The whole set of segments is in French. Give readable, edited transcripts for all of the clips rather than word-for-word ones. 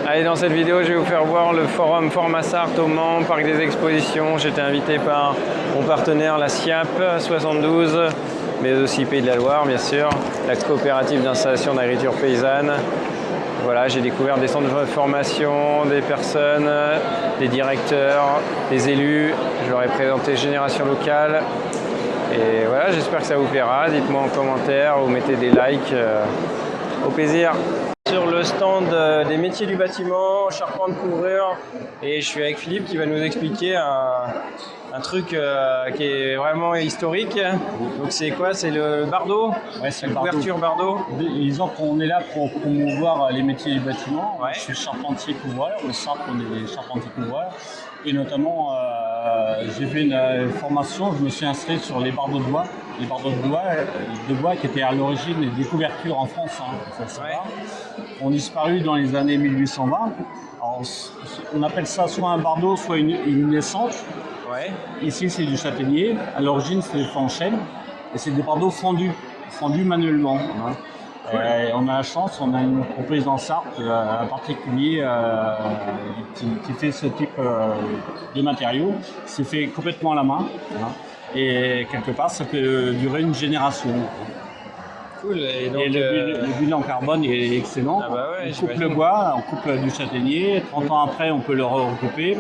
Allez, dans cette vidéo, je vais vous faire voir le forum Formasart au Mans, parc des expositions. J'étais invité par mon partenaire, la SIAP 72, mais aussi Pays de la Loire, bien sûr, la coopérative d'installation d'agriculture paysanne. Voilà, j'ai découvert des centres de formation, des personnes, des directeurs, des élus. Je leur ai présenté Génération Locale. Et voilà, j'espère que ça vous plaira. Dites-moi en commentaire ou mettez des likes. Au plaisir. Sur le stand des métiers du bâtiment, charpente, couvrure, et je suis avec Philippe qui va nous expliquer un truc qui est vraiment historique. Donc c'est quoi? C'est le bardeau? Ouais, c'est la le couverture bardeau. Disons qu'on est là pour promouvoir les métiers du bâtiment. Ouais. Je suis charpentier couvreur, au SAP on est des charpentiers couvreurs. Et notamment, j'ai fait une formation, je me suis inscrit sur les bardeaux de bois. Les bardeaux de bois qui étaient à l'origine des couvertures en France. Ont disparu dans les années 1820. Alors, on appelle ça soit un bardeau, soit une naissance. Ouais. Ici, c'est du châtaignier. À l'origine, c'est des faux en chêne. Et c'est des bardeaux fondus manuellement. On a la chance, on a une entreprise en Sarthe, un particulier qui fait ce type de matériaux. C'est fait complètement à la main. Et quelque part, ça peut durer une génération. Cool. Et, donc, le bilan carbone est excellent. Ah bah ouais, on coupe le bois, on coupe du châtaignier. 30 ans après, on peut le recouper.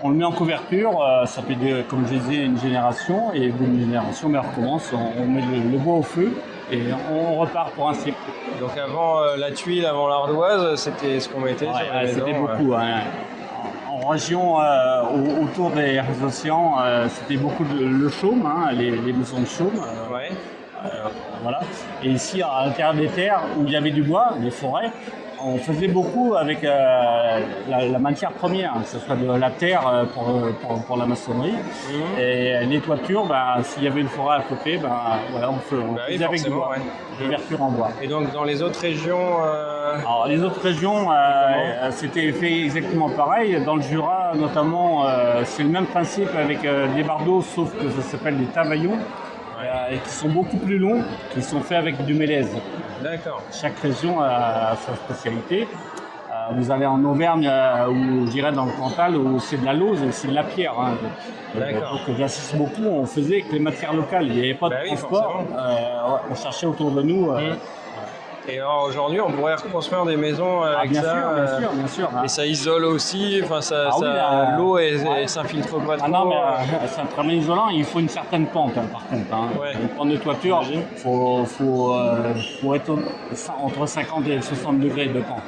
On le met en couverture, ça fait, comme je disais, une génération. Et une génération, mais on recommence, on met le bois au feu et on repart pour un cycle. Donc avant la tuile, avant l'ardoise, c'était ce qu'on mettait sur les maisons. C'était beaucoup. En région, autour des océans, c'était beaucoup le chaume, les maisons de chaume. Voilà. Et ici, à l'intérieur des terres où il y avait du bois, des forêts, on faisait beaucoup avec la matière première, que ce soit de la terre pour la maçonnerie. Et les toitures, s'il y avait une forêt à côté, voilà, on faisait avec du bois, des couvertures en bois. Et donc dans les autres régions Alors les autres régions, c'était fait exactement pareil. Dans le Jura, notamment, c'est le même principe avec des bardeaux, sauf que ça s'appelle des tavaillons. Et qui sont beaucoup plus longs, qui sont faits avec du mélèze. D'accord. Chaque région a sa spécialité. Vous allez en Auvergne, ou je dirais dans le Cantal, où c'est de la lauze et c'est de la pierre. D'accord. Donc j'insiste beaucoup, on faisait avec les matières locales, il n'y avait pas de transport. On cherchait autour de nous. Et alors aujourd'hui, on pourrait reconstruire des maisons avec bien ça. Bien sûr. Et ça isole aussi, enfin l'eau elle s'infiltre pas trop. Ah non, mais c'est un très bien isolant, il faut une certaine pente par contre. Une pente de toiture, il faut être entre 50 et 60 degrés de pente.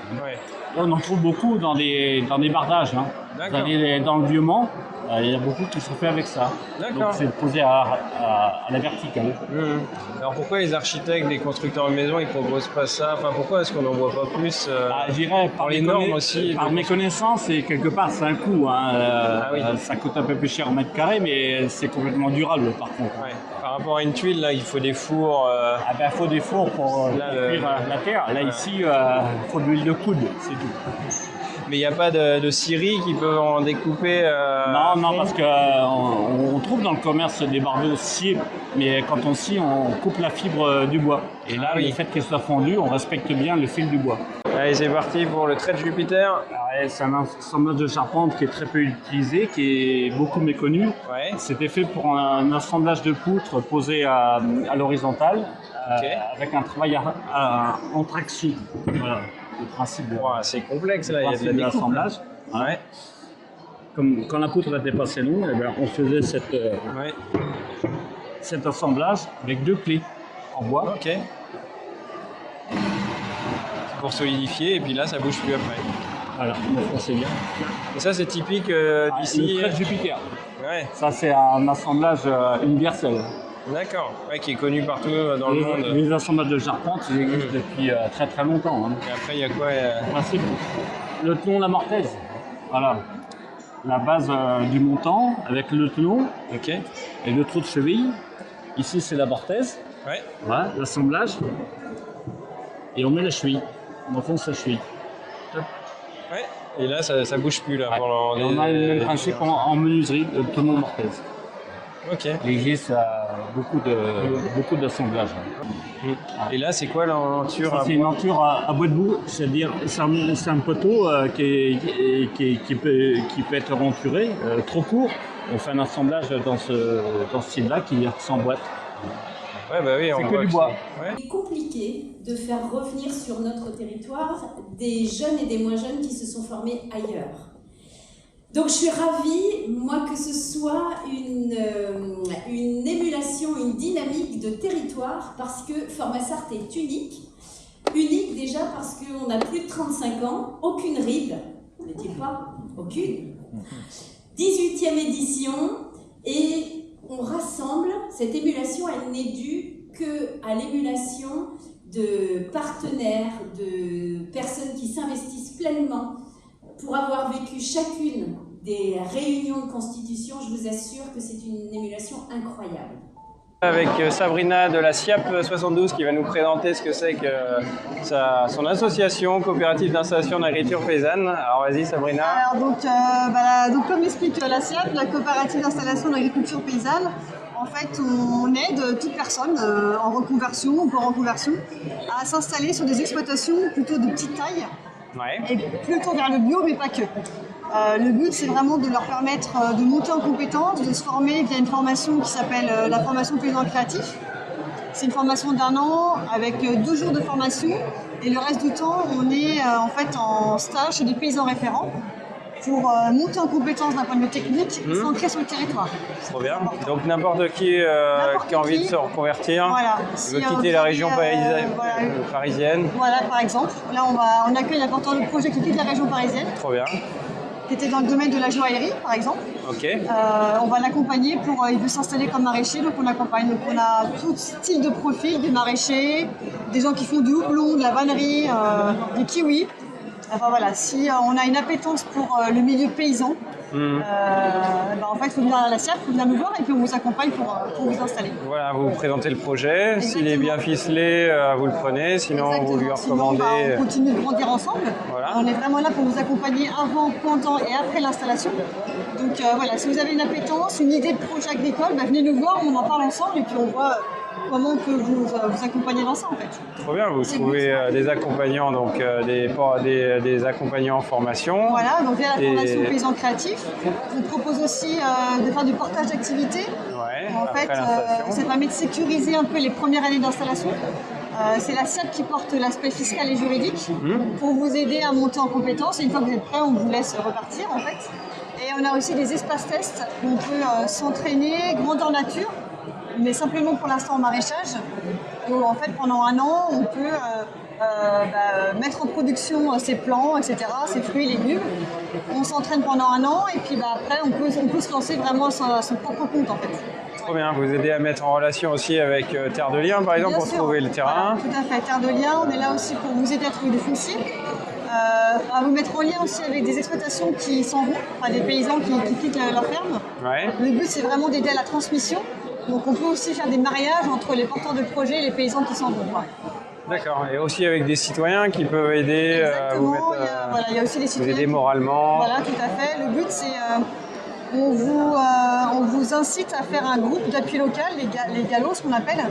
Là, on en trouve beaucoup dans des bardages. Vous allez dans le Vieux-Mans, il y a beaucoup qui sont faits avec ça. Donc c'est posé à la verticale. Alors pourquoi les architectes, les constructeurs de maisons, ils proposent pas ça? Enfin, pourquoi est-ce qu'on n'en voit pas plus Je dirais par les normes aussi. Par mes connaissances, et quelque part c'est un coût. Ça coûte un peu plus cher au mètre carré, mais c'est complètement durable par contre. Par rapport à une tuile, là, il faut des fours. Il faut des fours pour cuire la terre. Là, ici, il faut de l'huile de coude, c'est tout. Mais il n'y a pas de scieries qui peuvent en découper Non, parce qu'on trouve dans le commerce des bardeaux sciés, mais quand on scie, on coupe la fibre du bois. Et là, le fait qu'elle soit fondue, on respecte bien le fil du bois. Allez, c'est parti pour le trait de Jupiter. C'est un assemblage de charpente qui est très peu utilisé, qui est beaucoup méconnu. C'était fait pour un assemblage de poutres posées à l'horizontale, avec un travail en traction. Voilà. Le principe c'est complexe là, il y a de la l'assemblage. Comme quand la poutre n'était pas assez longue, on faisait cet assemblage avec 2 clés en bois. Pour solidifier, et puis là ça bouge plus après. Voilà, c'est bien. Et ça c'est typique d'ici. Le trait de Jupiter. Ça c'est un assemblage universel. D'accord, qui est connu partout dans le monde. Les assemblages de charpente, ils existent depuis très très longtemps. Et après, il y a quoi Le tenon, la mortaise. Voilà. La base du montant avec le tenon et le trou de cheville. Ici, c'est la mortaise. Voilà, l'assemblage. Et on met la cheville. On enfonce la cheville. Et là, ça bouge plus là. Et on a le même principe en menuiserie, le tenon mortaise. Il existe beaucoup d'assemblages. Et là, c'est quoi l'enture? C'est une enture à bois de boue, c'est-à-dire c'est un poteau qui peut être renturé, trop court. On fait un assemblage dans ce style-là qui s'emboîte. Ouais, bah oui, c'est que du bois. Ouais. C'est compliqué de faire revenir sur notre territoire des jeunes et des moins jeunes qui se sont formés ailleurs. Donc je suis ravie, moi, que ce soit une émulation, une dynamique de territoire, parce que Formasart est unique. Unique déjà parce qu'on a plus de 35 ans, aucune ride, n'est-il pas? Aucune. 18e édition, et on rassemble, cette émulation, elle n'est due qu'à l'émulation de partenaires, de personnes qui s'investissent pleinement. Pour avoir vécu chacune des réunions de constitution, je vous assure que c'est une émulation incroyable. Avec Sabrina de la SIAP 72 qui va nous présenter ce que c'est que son association coopérative d'installation d'agriculture paysanne. Alors vas-y Sabrina. Alors donc comme explique la SIAP, la coopérative d'installation d'agriculture paysanne, en fait on aide toute personne en reconversion ou en reconversion à s'installer sur des exploitations plutôt de petite taille. Ouais. Et plutôt vers le bio, mais pas que. Le but, c'est vraiment de leur permettre de monter en compétences, de se former via une formation qui s'appelle la formation paysan créatif. C'est une formation d'1 an avec 2 jours de formation et le reste du temps, on est en fait en stage chez des paysans référents pour monter en compétences d'un point de vue technique, s'ancrer sur le territoire. Trop bien. Donc n'importe qui qui a envie de se reconvertir, voilà. veut quitter la région parisienne. Voilà, par exemple. Là, on accueille un porteur de projet qui quitte la région parisienne. Trop bien. Qui était dans le domaine de la joaillerie, par exemple. Ok. On va l'accompagner pour il veut s'installer comme maraîcher, donc on l'accompagne. Donc on a tout style de profil, des maraîchers, des gens qui font du houblon, de la vannerie, des kiwis. Enfin voilà, si on a une appétence pour le milieu paysan, en fait, il faut venir à la SIAP, il faut venir nous voir et puis on vous accompagne pour vous installer. Voilà, vous présentez le projet. S'il est bien ficelé, vous le prenez. Sinon, vous lui recommandez. Sinon, on continue de grandir ensemble. Voilà. On est vraiment là pour vous accompagner avant, pendant et après l'installation. Donc voilà, si vous avez une appétence, une idée de projet agricole, venez nous voir, on en parle ensemble et puis on voit comment on peut vous accompagner dans ça en fait. Trop bien, vous trouvez des accompagnants, donc des accompagnants en formation. Voilà, donc il y a la formation paysan créatif. On propose aussi de faire du portage d'activités. Ouais, en fait, ça permet de sécuriser un peu les premières années d'installation. C'est la SIAP qui porte l'aspect fiscal et juridique pour vous aider à monter en compétences. Et une fois que vous êtes prêt, on vous laisse repartir en fait. Et on a aussi des espaces tests où on peut s'entraîner, grandeur nature, mais simplement pour l'instant en maraîchage. Où en fait pendant 1 an, on peut mettre en production ses plants, etc., ses fruits, légumes. On s'entraîne pendant 1 an et puis après on peut se lancer vraiment à son propre compte en fait. Trop bien, vous aidez à mettre en relation aussi avec Terre de Liens par exemple. Bien pour sûr. Trouver le terrain. Voilà, tout à fait, Terre de Liens, on est là aussi pour vous aider à trouver du foncier. À vous mettre en lien aussi avec des exploitations qui s'en vont, enfin des paysans qui quittent leur ferme. Ouais. Le but c'est vraiment d'aider à la transmission. Donc on peut aussi faire des mariages entre les porteurs de projets et les paysans qui s'en vont. D'accord, et aussi avec des citoyens qui peuvent aider à vous mettre, il y a aussi des citoyens vous aider moralement. Voilà, tout à fait. Le but c'est on vous incite à faire un groupe d'appui local, les galos, ce qu'on appelle.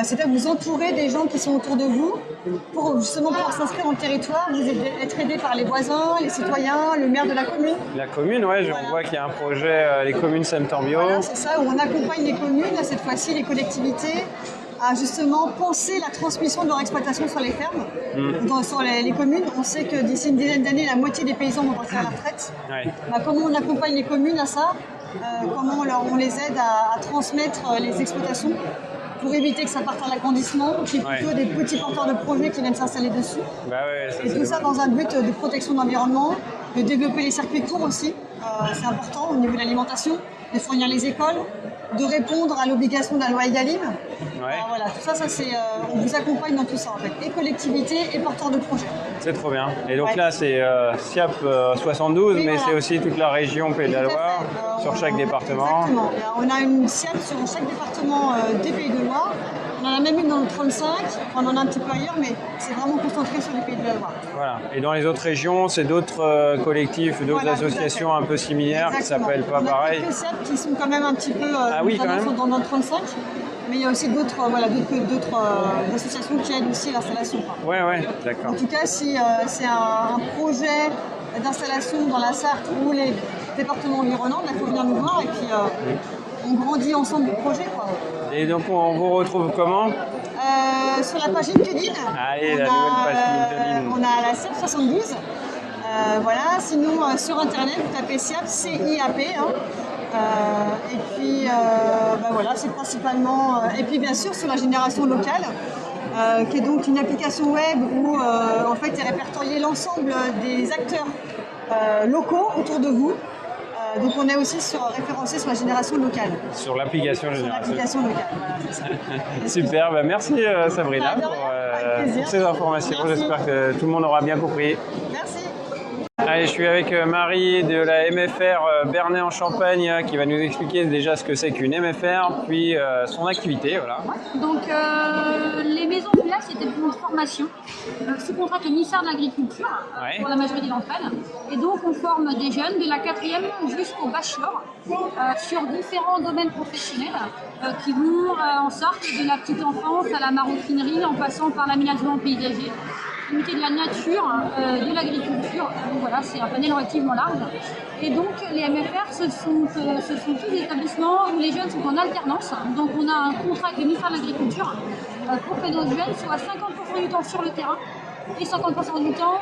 C'est-à-dire vous entourer des gens qui sont autour de vous pour justement pouvoir s'inscrire dans le territoire, vous être aidé par les voisins, les citoyens, le maire de la commune. La commune, ouais, je vois qu'il y a un projet, les communes Semtambio. Voilà, c'est ça, où on accompagne les communes, cette fois-ci les collectivités, à justement penser la transmission de leur exploitation sur les fermes, sur les communes. On sait que d'ici une dizaine d'années, la moitié des paysans vont partir à la retraite. Ouais. Comment on accompagne les communes à ça, comment on les aide à transmettre les exploitations pour éviter que ça parte à l'agrandissement, qu'il y ait plutôt des petits porteurs de projets qui viennent s'installer dessus. Bah ouais, et tout ça dans un but de protection de l'environnement, de développer les circuits courts aussi, c'est important au niveau de l'alimentation, de fournir les écoles, de répondre à l'obligation de la loi Egalim. Ouais. Voilà, tout ça, on vous accompagne dans tout ça en fait, et collectivités et porteurs de projets. C'est trop bien. Et donc là, c'est SIAP 72, oui, mais voilà. C'est aussi toute la région Pays de la Loire, sur chaque département. Exactement. On a une SIAP sur chaque département des Pays de Loire. On en a même une dans le 35, on en a un petit peu ailleurs, mais c'est vraiment concentré sur les Pays de la Loire. Voilà. Et dans les autres régions, c'est d'autres collectifs, d'autres Voilà, associations un peu similaires qui s'appellent pas pareil. Il y a quelques SEP qui sont quand même un petit peu quand dans le 35, mais il y a aussi d'autres associations qui aident aussi à l'installation. Ouais, d'accord. En tout cas, si c'est un projet d'installation dans la Sarthe ou les départements environnants, il faut venir nous voir et puis on grandit ensemble le projet. Et donc on vous retrouve comment? Sur la page LinkedIn. Allez, la nouvelle page LinkedIn. On a la CIAP 72. Voilà, sinon sur internet, vous tapez CIAP, CIAP. Et puis voilà, c'est principalement. Et puis bien sûr sur la génération locale, qui est donc une application web où en fait est répertorié l'ensemble des acteurs locaux autour de vous. Donc on est aussi référencé sur la génération locale. Sur l'application génération locale. Super, merci Sabrina pour ces informations. J'espère que tout le monde aura bien compris. Merci. Allez, je suis avec Marie de la MFR Bernay en Champagne qui va nous expliquer déjà ce que c'est qu'une MFR, puis son activité. Voilà. Ouais. Donc les maisons familiales, c'était pour une formation sous contrat avec le ministère de l'Agriculture pour la majorité d'entre elles. Et donc on forme des jeunes de la 4e jusqu'au bachelor sur différents domaines professionnels qui vont en sorte de la petite enfance à la maroquinerie en passant par l'aménagement paysager, de la nature, de l'agriculture. Donc voilà, c'est un panel relativement large. Et donc les MFR, ce sont tous des établissements où les jeunes sont en alternance. Donc on a un contrat avec le ministère de l'Agriculture pour que nos jeunes soient 50% du temps sur le terrain et 50% du temps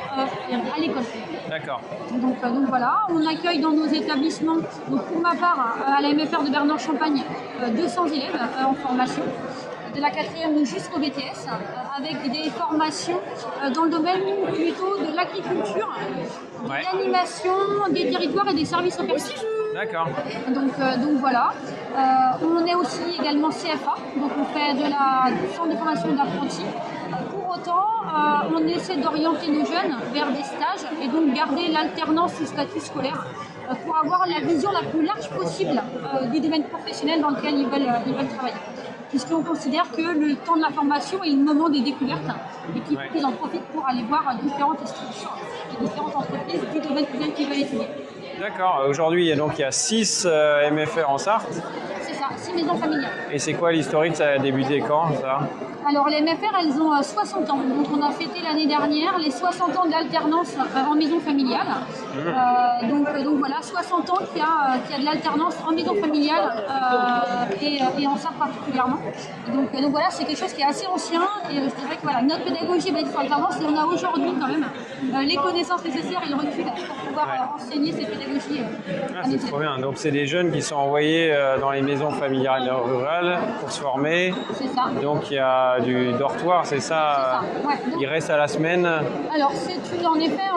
à l'école. D'accord. Donc voilà, on accueille dans nos établissements, donc pour ma part à la MFR de Bernay-en-Champagne, 200 élèves en formation, de la 4e jusqu'au BTS, avec des formations dans le domaine plutôt de l'agriculture, de l'animation des territoires et des services aux personnes. D'accord. Donc voilà. On est aussi également CFA, donc on fait du centre de formation d'apprentis. Pour autant, on essaie d'orienter nos jeunes vers des stages et donc garder l'alternance sous statut scolaire pour avoir la vision la plus large possible du domaine professionnel dans lequel ils veulent travailler. Puisqu'on considère que le temps de la formation est le moment des découvertes et qu'ils en profitent pour aller voir différentes structures et différentes entreprises du domaine qu'ils veulent étudier. D'accord. Aujourd'hui, il y a 6 MFR en Sarthe. C'est ça, 6 maisons familiales. Et c'est quoi l'historique? Ça a débuté quand, ça? Alors les MFR, elles ont 60 ans. Donc on a fêté l'année dernière les 60 ans d'alternance en maison familiale. Donc voilà, 60 ans qu'il y a de l'alternance en maison familiale et en Sarthe particulièrement. Donc voilà, c'est quelque chose qui est assez ancien et je dirais que voilà, notre pédagogie va être sur l'alternance et on a aujourd'hui quand même les connaissances nécessaires et le recul pour pouvoir enseigner ces pédagogies. C'est trop bien. Donc c'est des jeunes qui sont envoyés dans les maisons familiales rurales pour se former. C'est ça. Donc il y a du dortoir, c'est ça, ouais. Ils restent à la semaine. Alors en effet,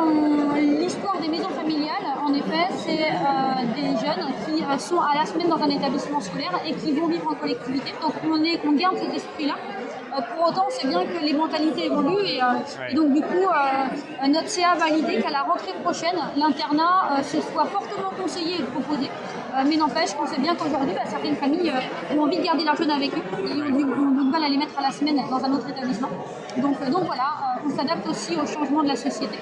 l'histoire des maisons familiales, en effet, c'est des jeunes qui sont à la semaine dans un établissement scolaire et qui vont vivre en collectivité. Donc on garde cet esprit-là. Pour autant, c'est bien que les mentalités évoluent et donc du coup, notre CA a validé qu'à la rentrée prochaine, l'internat se soit fortement conseillé et proposé. Mais n'empêche qu'on sait bien qu'aujourd'hui, certaines familles ont envie de garder leurs jeunes avec eux et ont du mal à les mettre à la semaine dans un autre établissement. Donc voilà, on s'adapte aussi au changement de la société.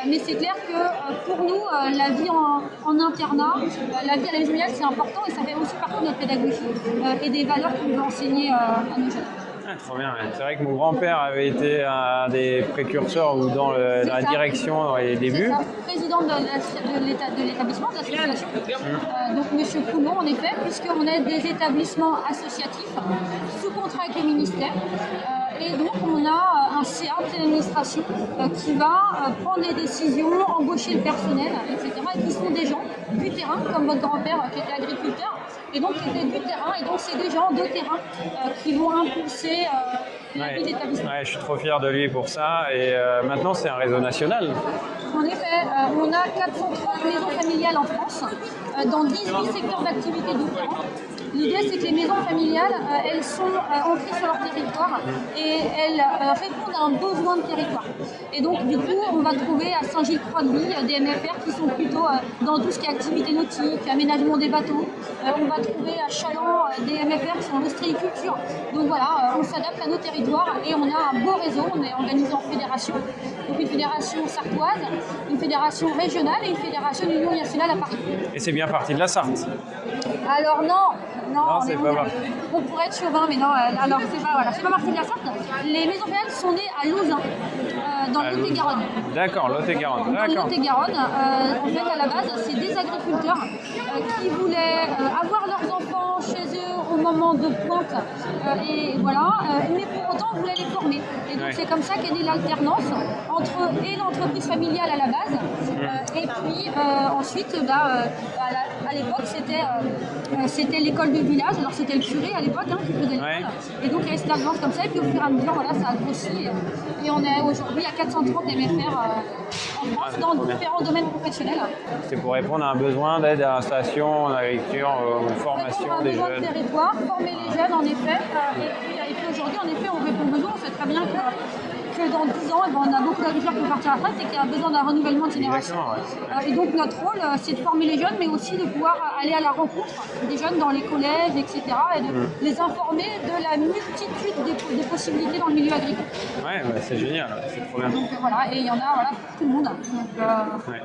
Mais c'est clair que pour nous, la vie en internat, la vie à la maison familiale, c'est important et ça fait aussi partie de notre pédagogie et des valeurs qu'on veut enseigner à nos jeunes. Trop bien. C'est vrai que mon grand-père avait été un des précurseurs ou dans la direction dans les débuts. Président de l'établissement, de l'association. Donc Monsieur Coulon, en effet, puisqu'on est des établissements associatifs sous contrat avec le ministère. Et donc on a un CA, une administration, qui va prendre des décisions, embaucher le personnel, etc. Et qui sont des gens du terrain, comme votre grand-père qui était agriculteur. Et donc qui étaient du terrain, et donc c'est des gens de terrain qui vont impulser la vie d'établissement. Je suis trop fier de lui pour ça, et maintenant c'est un réseau national. En effet, on a 430 maisons familiales en France, dans 18 secteurs d'activité différents. L'idée, c'est que les maisons familiales, elles sont ancrées sur leur territoire et elles répondent à un besoin de territoire. Et donc, du coup, on va trouver à Saint-Gilles-Croix-de-Vie des MFR qui sont plutôt dans tout ce qui est activité nautique, aménagement des bateaux. On va trouver à Chaland des MFR qui sont en ostréiculture. Donc voilà, on s'adapte à nos territoires et on a un beau réseau. On est organisé en fédération. Donc une fédération sartoise, une fédération régionale et une fédération d'union nationale à Paris. Et c'est bien parti de la Sarthe. Alors non, c'est pas vrai. on pourrait être chauvin, mais non, alors c'est pas partie de la Sarthe. Les maisons familiales sont nées à Lauzun, dans le Lot-et-Garonne. D'accord, Lot-et-Garonne. Dans le Lot-et-Garonne, en fait, à la base, c'est des agriculteurs qui voulaient avoir leurs enfants chez eux au moment de pointe, et voilà, mais pour autant, on voulait les former. Et donc, c'est comme ça qu'est née l'alternance entre eux et l'entreprise familiale à la base, et puis ensuite, à l'époque, c'était l'école de village, alors c'était le curé à l'époque qui faisait l'école, et donc il y avait cette alliance comme ça, et puis au fur et à mesure, voilà, ça a grossi, et on est aujourd'hui à 430 MFR en France dans différents domaines professionnels. C'est pour répondre à un besoin d'aide à l'installation, en agriculture, formation des jeunes. De territoire, former les jeunes en effet, et puis aujourd'hui en effet on répond aux besoins, on sait très bien que dans 10 ans, on a beaucoup d'agriculteurs qui vont partir à la retraite et qu'il y a besoin d'un renouvellement de génération. Et donc notre rôle, c'est de former les jeunes, mais aussi de pouvoir aller à la rencontre des jeunes dans les collèges, etc. et de les informer de la multitude des possibilités dans le milieu agricole. Ouais, c'est génial, c'est trop bien. Donc voilà, et il y en a pour tout le monde. Donc,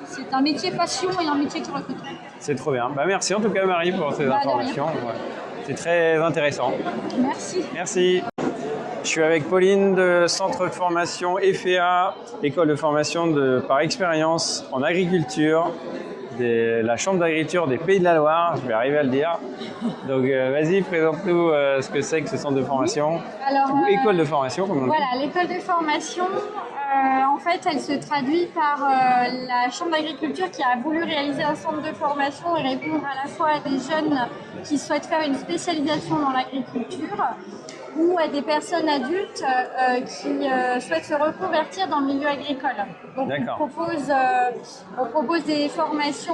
c'est un métier passion et un métier qui recrute. C'est trop bien. Merci en tout cas Marie pour ces informations. C'est très intéressant. Merci. Merci. Je suis avec Pauline de Centre de formation EFEA, école de formation par expérience en agriculture, de la Chambre d'agriculture des Pays de la Loire, je vais arriver à le dire. Donc vas-y, présente-nous ce que c'est que ce centre de formation, ou école de formation comme on dit. Voilà, l'école de formation, en fait, elle se traduit par la Chambre d'agriculture qui a voulu réaliser un centre de formation et répondre à la fois à des jeunes qui souhaitent faire une spécialisation dans l'agriculture, ou à des personnes adultes qui souhaitent se reconvertir dans le milieu agricole. Donc on propose des formations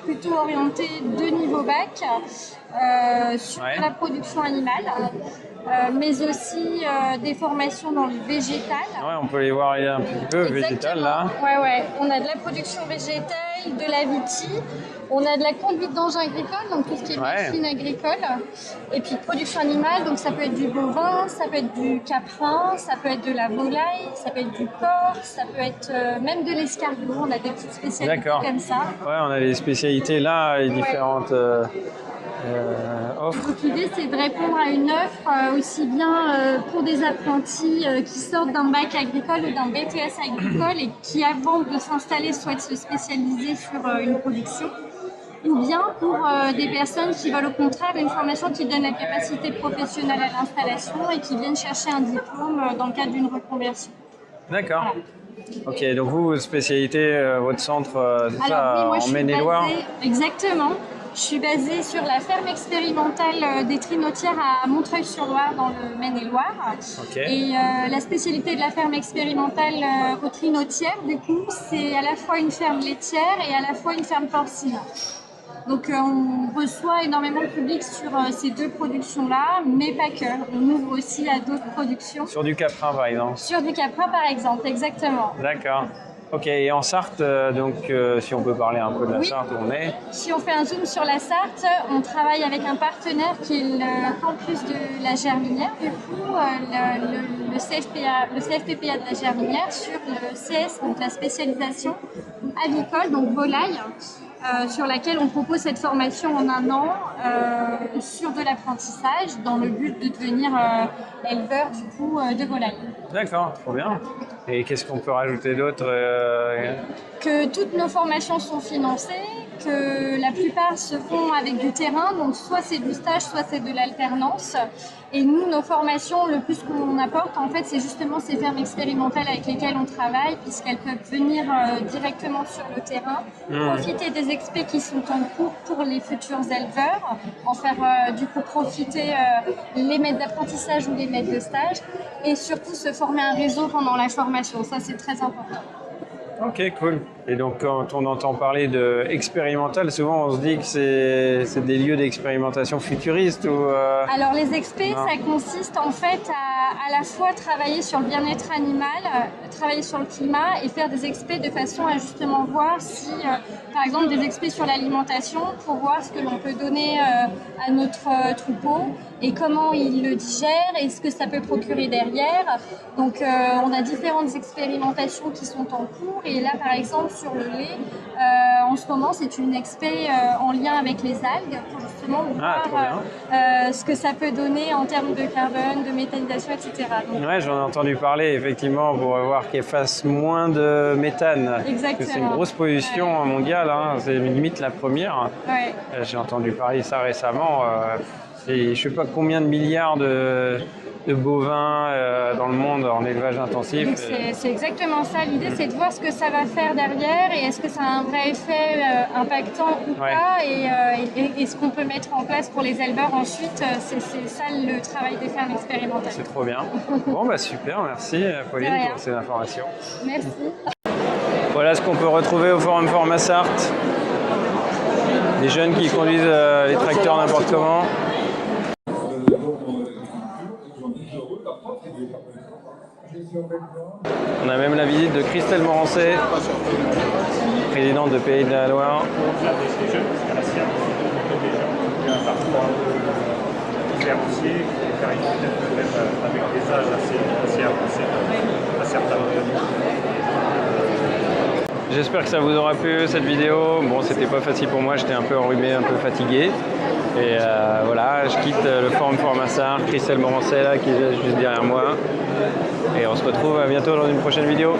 plutôt orientées de niveau bac sur la production animale, mais aussi des formations dans le végétal. Ouais, on peut les voir un petit peu, végétal là. Ouais, on a de la production végétale, de la viti, on a de la conduite d'engins agricoles, donc tout ce qui est machine agricole, et puis production animale, donc ça peut être du bovin, ça peut être du caprin, ça peut être de la volaille, ça peut être du porc, ça peut être même de l'escargot, on a des petites spécialités comme ça. Ouais, on a des spécialités là, et différentes offres. Donc l'idée c'est de répondre à une offre aussi bien pour des apprentis qui sortent d'un bac agricole ou d'un BTS agricole et qui avant de s'installer souhaitent se spécialiser sur une production, ou bien pour des personnes qui veulent au contraire une formation qui donne la capacité professionnelle à l'installation et qui viennent chercher un diplôme dans le cadre d'une reconversion. D'accord. Voilà. Ok, donc vous, votre spécialité, votre centre, c'est ça, moi, en Maine-et-Loire? Exactement. Je suis basée sur la ferme expérimentale des Trinotières à Montreuil-sur-Loire dans le Maine-et-Loire. Et la spécialité de la ferme expérimentale aux Trinotières, du coup, c'est à la fois une ferme laitière et à la fois une ferme porcine. Donc on reçoit énormément de public sur ces deux productions-là, mais pas que. On ouvre aussi à d'autres productions. Sur du caprin par exemple? Sur du caprin par exemple, exactement. D'accord. Ok, et en Sarthe, donc si on peut parler un peu de la Sarthe où on est. Si on fait un zoom sur la Sarthe, on travaille avec un partenaire qui est le campus de la Germinière, du coup le CFPPA de la Germinière sur le CS, donc la spécialisation avicole, donc volaille, sur laquelle on propose cette formation en 1 an sur de l'apprentissage dans le but de devenir éleveur du coup de volaille. D'accord, trop bien. Et qu'est-ce qu'on peut rajouter d'autre Que toutes nos formations sont financées, que la plupart se font avec du terrain, donc soit c'est du stage, soit c'est de l'alternance. Et nous, nos formations, le plus qu'on apporte, en fait, c'est justement ces fermes expérimentales avec lesquelles on travaille, puisqu'elles peuvent venir directement sur le terrain, profiter des experts qui sont en cours pour les futurs éleveurs, en faire du coup profiter les maîtres d'apprentissage ou les maîtres de stage, et surtout se former un réseau pendant la formation. Ça, c'est très important. Ok, cool. Et donc quand on entend parler de expérimental, souvent on se dit que c'est des lieux d'expérimentation futuristes ou Alors les expés, non. ça consiste en fait à la fois travailler sur le bien-être animal, travailler sur le climat et faire des expés de façon à justement voir si, par exemple des expés sur l'alimentation pour voir ce que l'on peut donner à notre troupeau et comment il le digère et ce que ça peut procurer derrière. Donc on a différentes expérimentations qui sont en cours et là par exemple sur le lait, en ce moment c'est une expé en lien avec les algues pour justement voir ce que ça peut donner en termes de carbone, de méthanisation, etc. Donc, ouais, j'en ai entendu parler effectivement pour voir qu'elle fasse moins de méthane. Exactement. Parce que c'est une grosse pollution mondiale, hein, c'est limite la première. Ouais. J'ai entendu parler de ça récemment. Je ne sais pas combien de milliards de bovins dans le monde en élevage intensif. Donc c'est exactement ça. L'idée, c'est de voir ce que ça va faire derrière et est-ce que ça a un vrai effet impactant ou pas et ce qu'on peut mettre en place pour les éleveurs ensuite. C'est ça le travail des fermes expérimentales. C'est trop bien. Bon, bah super, merci Pauline pour ces informations. Merci. Voilà ce qu'on peut retrouver au Forum Formasart. Des jeunes qui conduisent les tracteurs n'importe comment. On a même la visite de Christelle Morancet, présidente de Pays de la Loire. J'espère que ça vous aura plu cette vidéo. Bon, c'était pas facile pour moi, j'étais un peu enrhumé, un peu fatigué. Et voilà, je quitte le Forum Formasart, Christelle Morancet là qui est juste derrière moi. Et on se retrouve bientôt dans une prochaine vidéo.